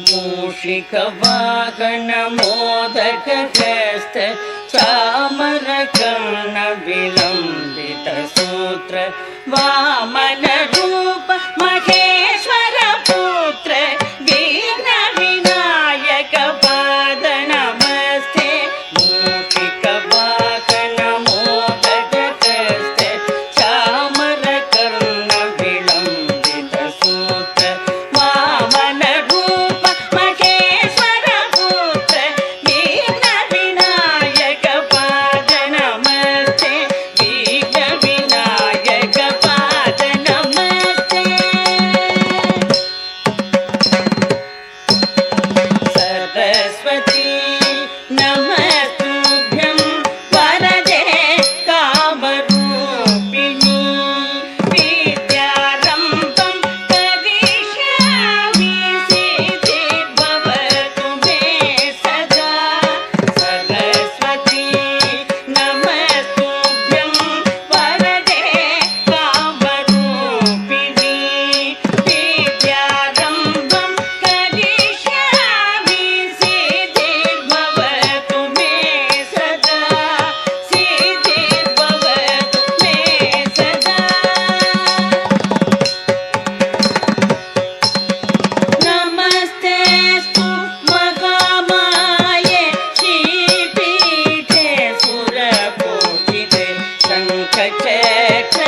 मूषिकवाहन मोदकहस्त चामरकर्ण विलम्बित सूत्र वामन रूप महेश्वर पुत्र विघ्न विनायक पाद नमस्ते मूषिकवाहन मोदकहस्त चामरकर्ण विलम्बित सूत्र वामन रूप महेश्वर पुत्र विघ्न विनायक पाद नमस्ते विघ्न विनायक पाद नमस्ते सरस्वती नमस्तुभ्यं वरदे कामरूपिणी विद्यारम्भं करिष्यामि सिद्धिर्भवतु मे सदा सरस्वती नमस्तुभ्यं वरदे कामरूपिणी विद्यारम्भं करिष्यामि सिद्धिर्भवतु मे सदा सिद्धिर्भवतु मे सदा नमस्तेऽस्तु महामाये श्रीपीठे सुरपूजिते शङ्खचक्र